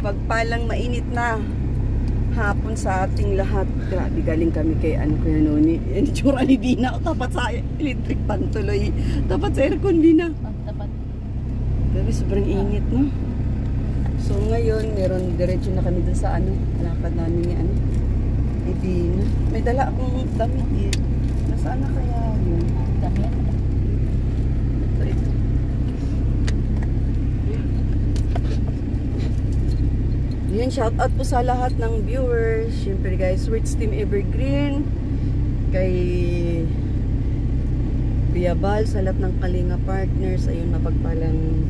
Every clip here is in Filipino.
mapagpalang mainit na hapon sa ating lahat. Grabe, galing kami kay Kuya Noni. Yan tsura ni Dina. Tapat sa electric pan tuloy. Tapat sa aircon, Dina. Tapat. Grabe, sobrang init, no? So ngayon, meron diretso na kami dun sa lakad namin ni Dina. May dala akong damit eh. Nasaan na kaya yun? Damit? Ito. Yan, shout out po sa lahat ng viewers. Siyempre guys, Words Team Evergreen, kay Biabal, sa lahat ng Kalinga partners. Ayun, mapagpalang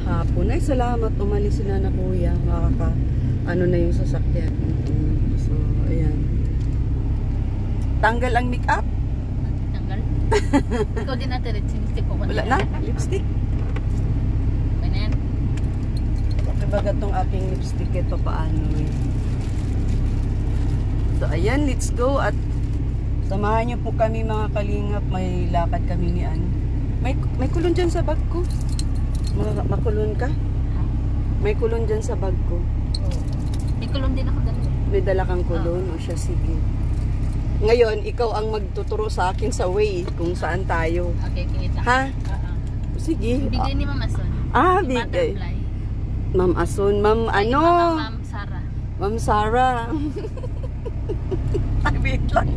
hapon. Ay, salamat. Umalis sila na kuya. Na yung sasakyan. So, ayan. Tanggal ang make-up? Tanggal? Ikaw din natin, lipstick ko. Wala na? Lipstick? Baga tong aking lipstick, ito paano eh. So ayan, let's go at samahan niyo po kami mga kalingap. May lakad kami ni may kulon dyan sa bag ko. Makulon ka? May kulon dyan sa bag ko. May kulon din ako dala. May dala kang kulon? O siya, sige. Ngayon, ikaw ang magtuturo sa akin sa way kung saan tayo. Okay, kita. Ha? Sige. Bigay ni Mama Son. Bigay. Ma'am Asun, Ma'am Ma'am Sarah. Ma'am Sarah. Ay, wait lang.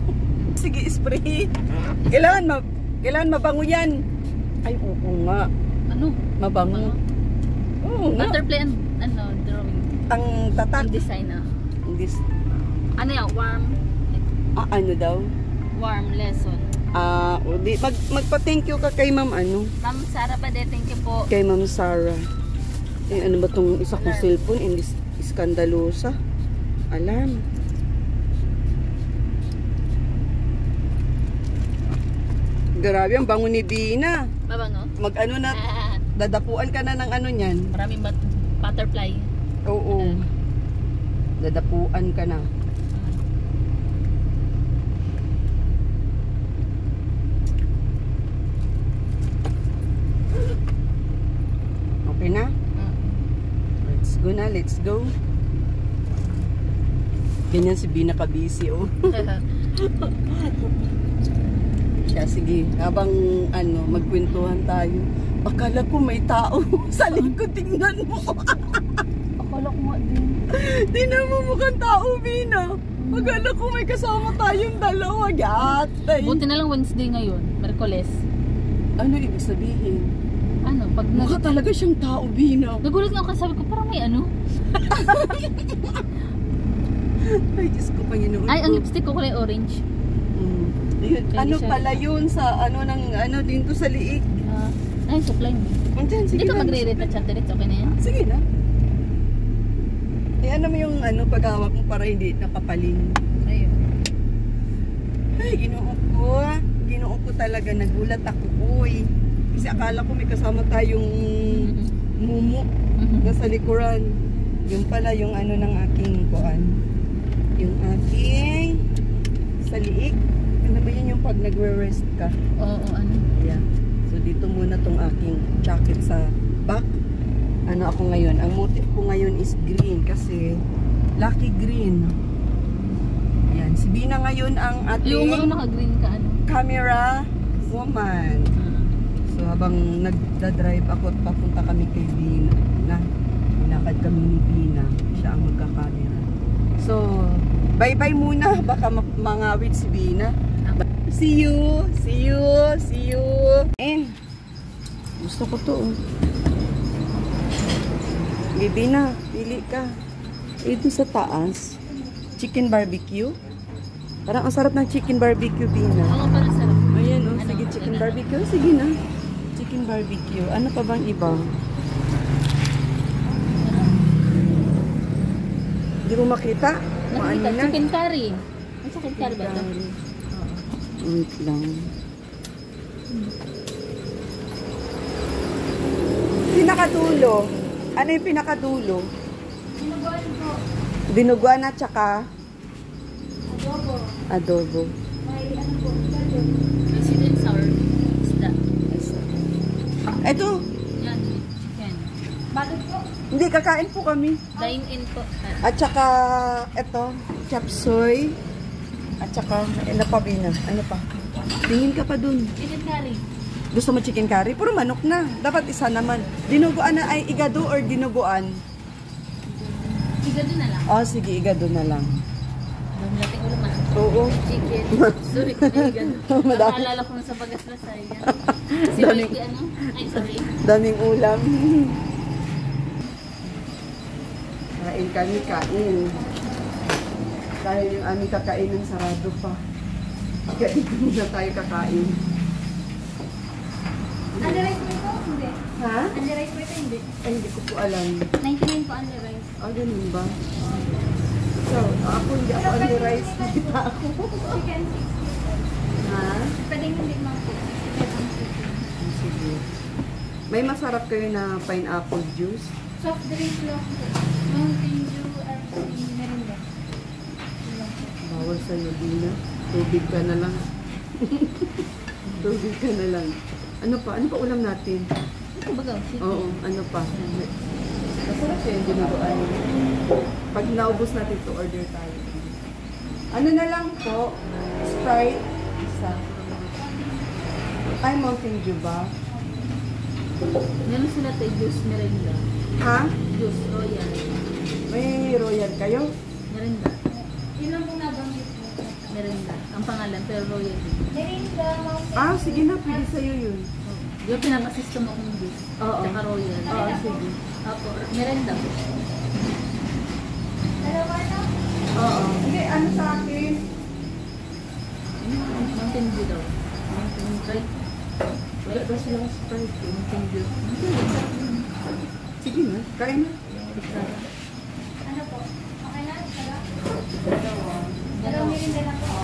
Sige, spray. Kailangan mabango yan. Ay, oo nga. Ano? Mabango. Oo nga. Butterfly and drawing. Ang tatak. Ang design na. Ano yan? Warm. Ano daw? Warm lesson. Magpa-thank you ka kay Ma'am Ma'am Sarah pa de, thank you po. Kay Ma'am Sarah. Ano ba tong isa kong cellphone? Iskandalosa. Alarm. Grabe, ang bango ni Dina. Mabango? Dadapuan ka na ng niyan. Maraming butterfly. Oo. Dadapuan ka na. Okay na? Let's go. Ganyan si Bina ka-busy, oh. Siya, sige. Habang magkwentuhan tayo. Akala ko may tao sa likod, tingnan mo. Akala ko nga din. Tingnan mo mukhang tao, Bina. Akala ko may kasama tayong dalawa. Gatay. Buti na lang Wednesday ngayon, Merkules. Ano ibig sabihin? Pag mukha talaga siyang tao, Bina. Nagulat nga ako, sabi ko, parang may Ay, Diyos ko, Panginoon. Ay, ang lipstick ko kulay orange. Yun, pala yun sa dito sa liig. Ay, supply mo. Sige. Hindi ka magre-retouch at direct, okay na yan? Sige na. Mo yung paghawak mo para hindi nakapaling. Ayun. Ay, Ginoo ko talaga, nagulat ako, uy. Kasi akala ko may kasama tayong mumu nasa likuran. Yung pala yung ng aking kuan. Yung aking sa liig. Ano ba yun yung pag nagre-rest ka? Oo, Yeah. So dito muna tong aking jacket sa back. Ako ngayon? Ang motif ko ngayon is green kasi lucky green. Ayan. Si Bina ngayon ang ating yung naka-green ka camera woman. So habang nagda-drive ako at papunta kami kay Bina, nilakad kami ni Bina, siya ang magka-camera. So bye-bye muna, baka mangawit si Bina. See you. Gusto ko to. Bina, pili ka. Ito sa taas, chicken barbecue. Parang ang sarap ng chicken barbecue, Bina. Oo, parang sarap. Ayan, sige, chicken barbecue. Sige na. Chicken barbecue. Ano pa bang iba? Hindi mo makita? Nakita, chicken curry. May chicken curry ba ito? Wait lang. Pinakadulo. Ano yung pinakadulo? Dinuguan po. Dinuguan at saka? Adobo. May po? May sweet and sour isda. Ito. Yan, chicken. Bakit po? Hindi, kakain po kami. Dine-in po. At saka, eto, chop suey. At saka, ano pa, Bina? Ano pa? Tingin ka pa dun. Chicken curry. Gusto mo chicken curry? Puro manok na. Dapat isa naman. Dinuguan na ay igado or dinuguan? Igado na lang. Oh, sige, igado na lang. Dami natin ulo man. Oo. Chicken. Sorry, igado. Madami. Naalala ko na sa Bagaslasay. Si Daming- Mikey, ano? Ay, sorry. Daming ulam. Kain kami, kain. Dahil yung aming kakainin sarado pa. Kaya dito muna tayo kakain. Under rice po ito? Hindi. Ha? Under rice po ito? Hindi. Ay, hindi ko po alam. 99 po under rice. Ah, ganun ba? So, ako hindi ako only rice. Kita ako. Chicken 60. Ha? Pwedeng hindi mga po. Sige. May masarap kayo na pineapple juice? Soft drink lang po. Mountain Dew at merinda. Bawal sa'yo, Dina. Tubig ka na lang. Tubig ka na lang. Ano pa? Ano pa ulam natin? Ito ba gaw? Oo, ano pa? Masarap yun, dinuguan. Pag naubos natin to, order tayo. Ano na lang po? Sprite. Isa. Ay, Mountain Dew ba? Meron sila tayo juice merinda. Ha? Juice royal. May royal kayo? Merinda. Yun lang po nabanggit mo. Merinda. Ang pangalan, pero royal. Merinda, Ah, sige na, pwede sa'yo yun. yung pinaka-system akong juice. Oo. Tsaka royal. Oo, sige. Apo, merinda po. Oo. Hindi, ano sa akin? Mountain Dew daw. Mountain Dew. Wala ba silang Sprite? Mountain Dew. Sige na, kain na. Ano po? Okay na? Dalawa. Dalawa merinda lang po.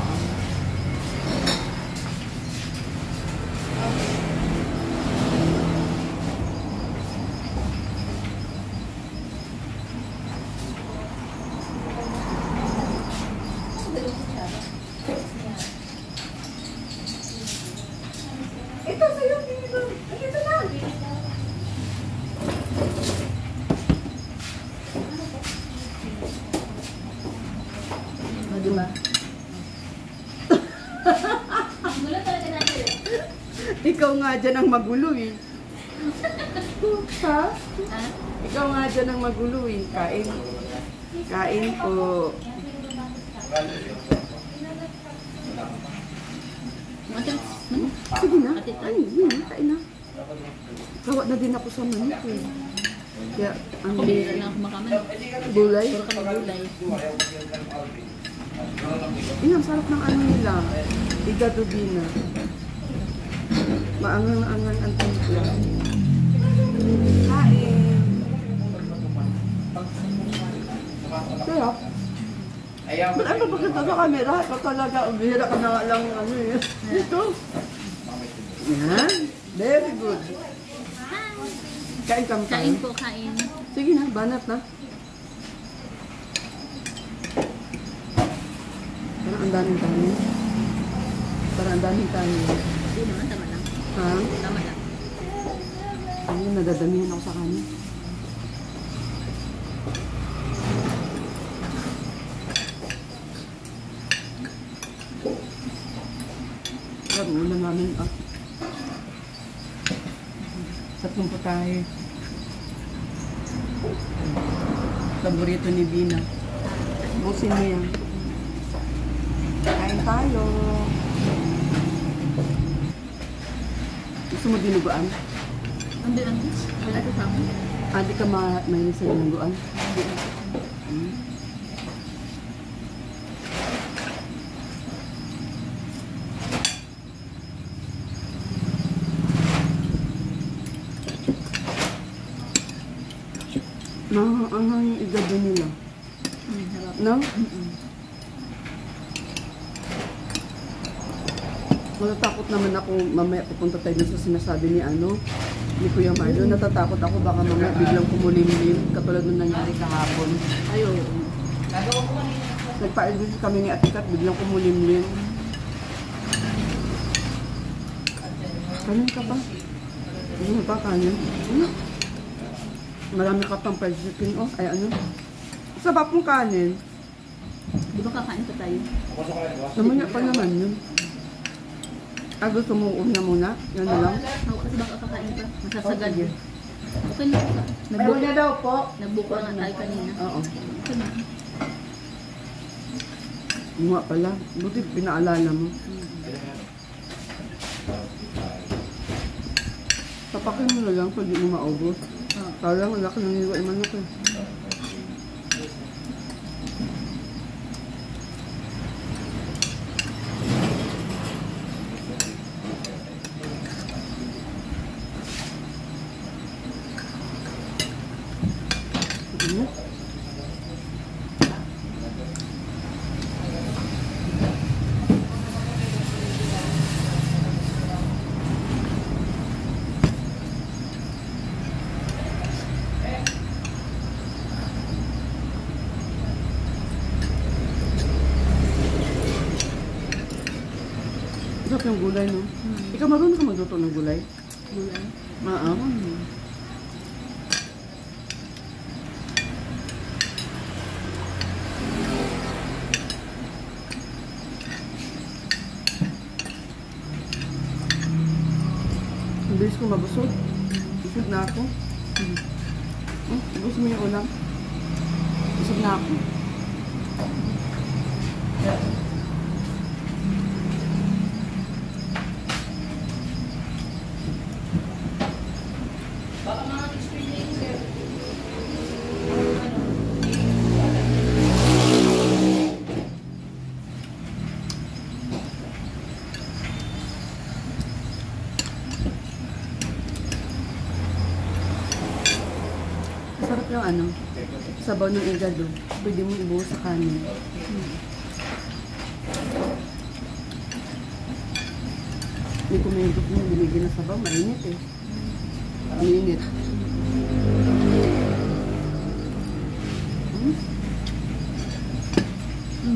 Ito sa'yo, dito. Dito na. O, diba? Ang gulo talaga natin. Ikaw nga dyan ang magulo eh. Ha? Ha? Ikaw nga dyan ang magulo eh. Kain. Kain po. Matin, Sige na. Ay, yun. Kain na. Kawa na din ako sa manok eh. Kaya, ang ako bihira lang ako makaman. gulay. Puro kami gulay. Yun, ang sarap ng ano nila. Igadubina. Maangang-angang ang timpla. Kain. Kaya, ba't ano ba kita sa camera? Ikaw talaga, bihira ka na nga lang ano eh. Ito. Yan. Very good. Kain kami Kain po, kain. Sige na, banat na. Parang ang daming kanin. Parang ang daming kanin. Hindi naman, tama lang. Ha? Tama lang. Ayun, nadadamihan ako sa kanin. Yan, ulam namin ah. Tatlong putahe. Paborito ni Bina. Busin mo yan. Kain tayo. Gusto mo dinuguan? Hindi lang. Wala ito sa amin. Di ka mahilig sa dinuguan? Ang igado nila. Harap. No? Natatakot naman ako mamaya pupunta tayo dun sa sinasabi ni ni Kuya Marlo. Natatakot ako baka mamaya biglang kumulimlim katulad nung nangyari kahapon. Ayaw. Nagpa-advise kami ni Ate Kat, biglang kumulimlim. Kanin ka pa? Ano ba kanin? Ano? Marami ka pang fried chicken, oh. Ay, ano? Sarap mong kanin. Di ba kakain pa tayo? Namanya pa naman yun. Ah, gusto mo una muna? Yan na lang. Oo, kasi baka kakain pa. Masasagad. Sige. Okay na po. Ayaw niya daw po. Nagbuko na tayo kanina. Oo. Okay na. Nga pala. Buti pinaalala mo. Tapakin mo na lang pag di mo maubos. Oo. Parang wala ka nang iwa manok eh. Mm. Sarap yung gulay, no? Ikaw marunong ka magluto ng gulay? Gulay. Oo. Ang bilis ko mabusog. Busog na ako. Gusto mo yung ulam? Busog na ako. Sarap yung ano, sabaw ng igado. Pwede mo ibuhos sa kanin. Hindi ko may gusto mo binigyan ng sabaw, mainit eh. Mainit.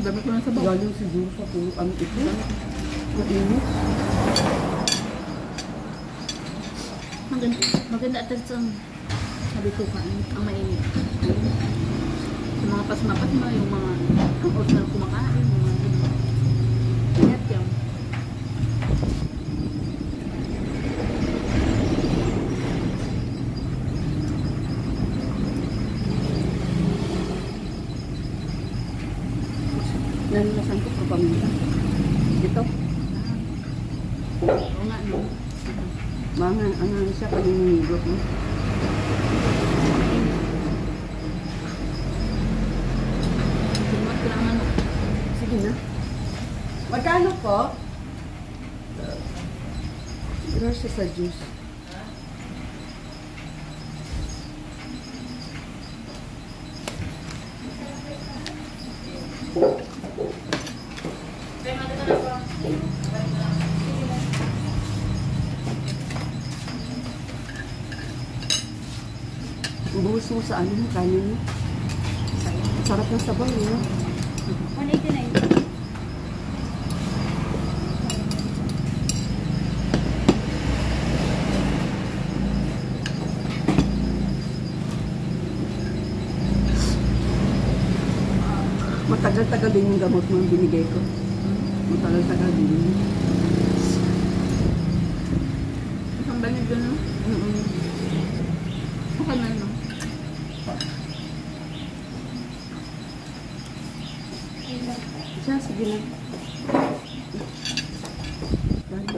Dami ko ng sabaw. Galing siguro sa pulo ang ito. Mainit. Maganda at sa sabi ko kain, ang mainit. Sa mga pasmapas mo, yung mga ang original kumakain, mga ingat yan. Nalalasan ko pa paminta. Ito. Oo nga, no? Mga ano siya paninigot mo. Sinumat ko lang ano. Sige na. Magkano po? Gracias sa juice. Buhos mo sa ano mo, kanin mo. Sarap ng sabaw, no? 189. Matagal-tagal din yung gamot mo yung binigay ko. Matagal-tagal din. Ang banid yun, no? Okay na, no? Siya, sige na. Dahil,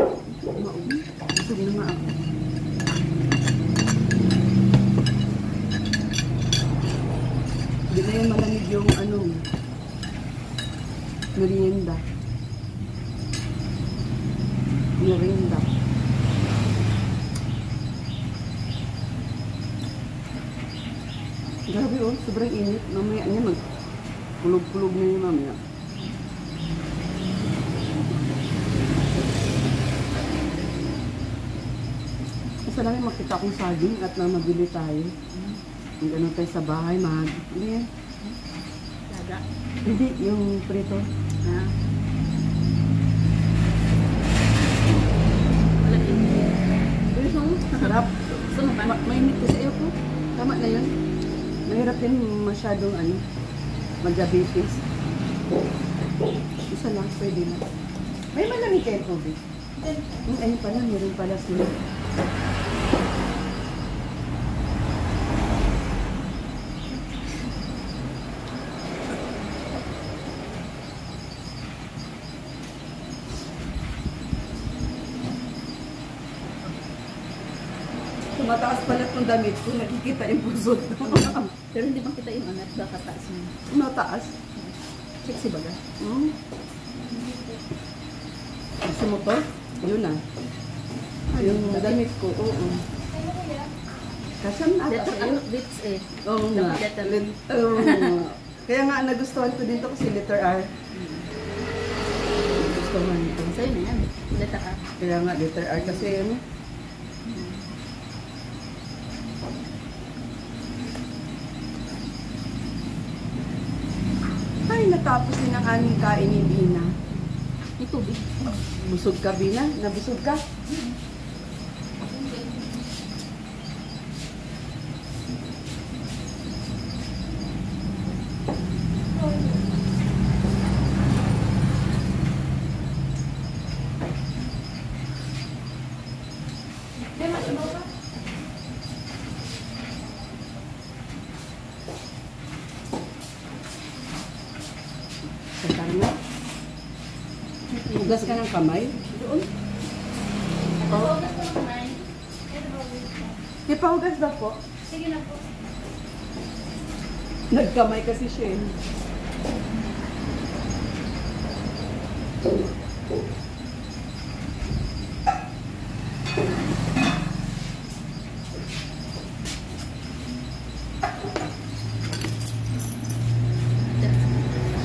mauwi. Busog na nga ako. Hindi na yung malamig yung ano, merienda. Merienda. Grabe oh, sobrang init. Mamaya niya mag-kulog-kulog na yung mamaya. Kasi lang makita akong saging at na mabili tayo. Yung ano tayo sa bahay, hindi yan. Laga. Hindi, yung prito. Ha? Wala init. Pero so, Sarap. so, Mainit kasi ako. Tama na yun. Mahirap din masyadong ano, mag-diabetes. Isa lang, pwede na. May malamig kayo tubig. Ayun pala, meron pala sila. Mataas pala itong damit ko, nakikita yung puso. Pero hindi ba kita yung anak, baka taas mo. Mataas. Sexy ba ga? Gusto mo to? Yun na. Yung damit ko, oo. Kasam na ata Letter sa'yo. bits eh. Oo nga. Letter. Kaya nga nagustuhan ko dito kasi letter R. Gustuhan ko. Sa'yo na yan. Letter A. Kaya nga letter R kasi ano. Ay, natapos din ang aming kain ni Bina. May tubig. Busog ka, Bina? Nabusog ka? Kasama? Hugas ka ng kamay? Doon? Di pa hugas daw po? Sige na po. Nagkamay kasi siya eh.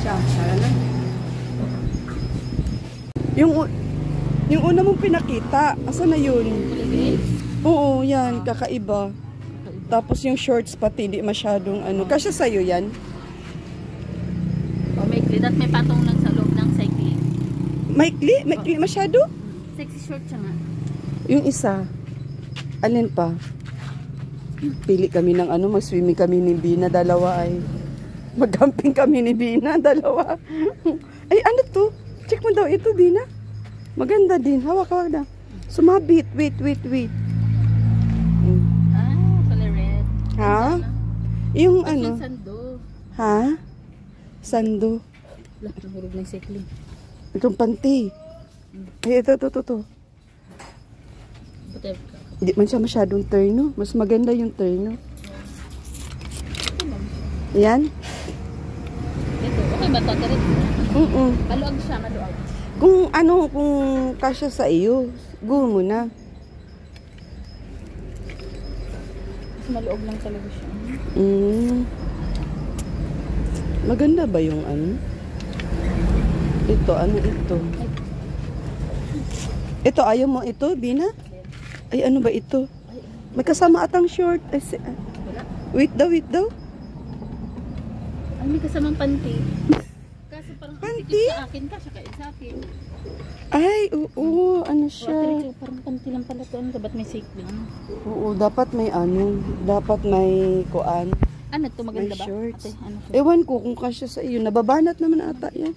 Tara na. Yung una mong pinakita, asan na yun? Oo, yan, kakaiba. Tapos yung shorts pati, di masyadong ano. Kasya sa'yo yan? Oh, may clean. At may patong lang sa loob ng cycling. Maikli? Maikli masyado? Sexy short siya nga. Yung isa, alin pa? Pili kami ng ano, mag-swimming kami ni Bina, dalawa ay. Mag-camping kami ni Bina, dalawa. Ay, ano to? Check mo daw ito, Bina. Maganda din. Hawak-hawak na. Sumabit. Wait. Ah, color red. Ha? Yung ano? Yung sando. Ha? Sando. Lahat nahurog ng cycling. Itong panty. Ay, ito. Buti. Hindi man siya masyadong terno. Mas maganda yung terno. Yan. Ito. Okay ba ito? Diretso. Maluag siya, maluag. Kung kasya sa iyo, go mo na. Mas maluag lang talaga siya. Maganda ba yung ano? Ito, ano ito? Ito, ayaw mo ito, Bina? Ay, ano ba ito? May kasama atang short. Ay, wait daw. Ay, may kasamang panty. Kaso parang Panty? sa akin ka, siya kain sa akin. Ay, oo, ano siya? Diretso, parang panty lang pala ito. Ano ba? Ba't may cycling? Oo, dapat may ano, dapat may kuan. Ano ito? Maganda May ba? shorts. Ate, ano ito? Ewan ko kung kasya sa iyo. Nababanat naman ata yan.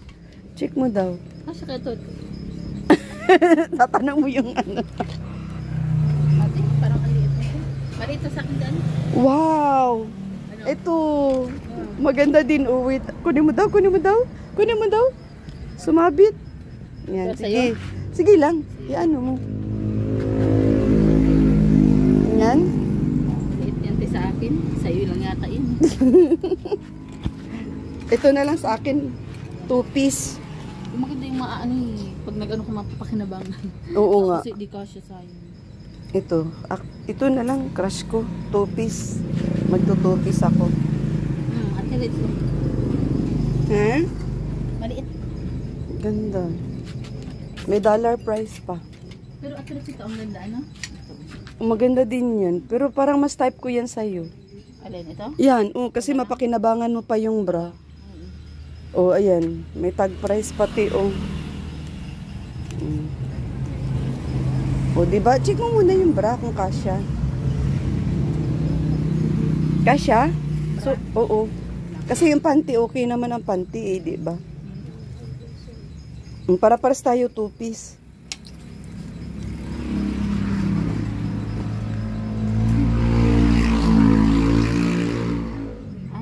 Check mo daw. Kasya ka ito. Tatanong mo yung ano. Ate, parang maliit na ito. Maliit na sa akin dyan. Wow! Ano? Ito. Maganda din. Oh, wait. Kunin mo daw. Sumabit. Yan, Pero sige. sa'yo? Sige lang. Iano mo. Yan. Maliit yan sa akin. Sa'yo lang yata yun. Ito na lang sa akin. 2-piece. Yung maganda yung ano eh. Pag nag-ano ka mapapakinabangan. Oo nga. Kasi di kasya sa'yo. Ito. Ito na lang. Crush ko. 2-piece. Magto-2-piece ako. Ate, let's go. Ha? Maliit. Ganda. May dollar price pa. Pero ate, ito ang ganda, ano? Maganda din yan. Pero parang mas type ko yan sa'yo. Alin, ito? Yan. Kasi mapakinabangan mo pa yung bra. Oh, ayan. May tag price pati, oh. Oh, diba? Check mo muna yung bra kung kasya. Kasya? So, oo. Kasi yung panty, okay naman ang panty eh, di ba? Para-paras tayo 2-piece.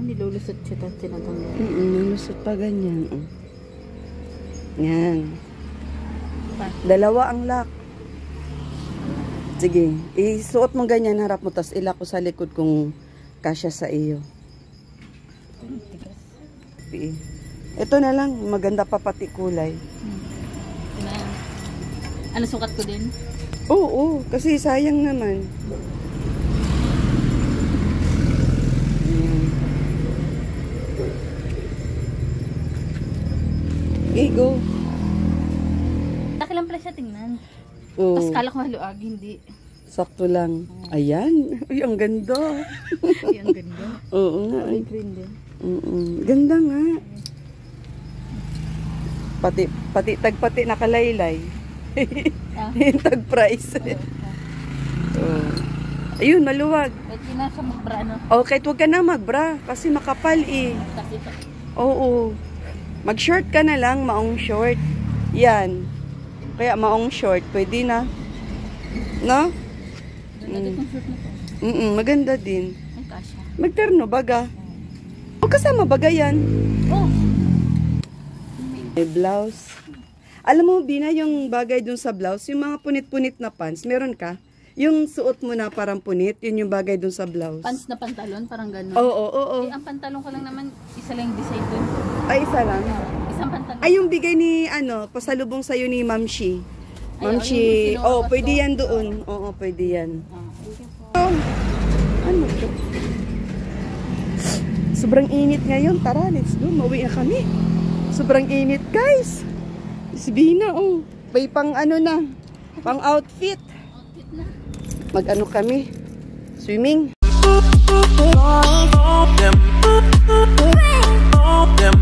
Nilulusot siya at sinatanggal. Nilusot pa ganyan. Yan. Dalawa ang lock. Sige, isuot mo ganyan, harap mo, tapos ilak ko sa likod kung kasya sa iyo. Ito na lang, maganda pa pati kulay. Ano, sukat ko din? Oo, kasi sayang naman. Okay, go. Laki lang pala siya tingnan. Oo. Tapos kala ko haluag, hindi. Sakto lang. Ayan. Uy, ang ganda. Ay, ang ganda. Oo nga. Ay, green din. Ganda nga. Pati nakalaylay. Yung tag price. Ayun, maluwag. Kahit yun na siya magbra, no? Okay, huwag ka na magbra. Kasi makapal eh. Kasi ito. Oo. Mag-short ka na lang, maong short. Yan. Kaya maong short, pwede na. No? Ganda itong short na to. Maganda din. Ay, kasya. Magterno, baga. O kasama baga yan. Oh! May blouse. Alam mo, Bina, yung bagay dun sa blouse, yung mga punit-punit na pants, meron ka? Yung suot mo na parang punit, yun yung bagay dun sa blouse. Pants na pantalon, parang gano'n. Oo. Eh, ang pantalon ko lang naman, isa lang yung design dun. Ay, isa lang. Isang pantalon. Ay, yung bigay ni, pasalubong sa'yo ni Ma'am Shi. Ma'am Shi, pwede yan doon. Oo, pwede yan. Ano to? Sobrang init ngayon. Tara, let's go. Mauwi na kami. Sobrang init, guys. Si Bina, may pang na. Pang outfit. Outfit na. Mag-ano kami? Swimming. Them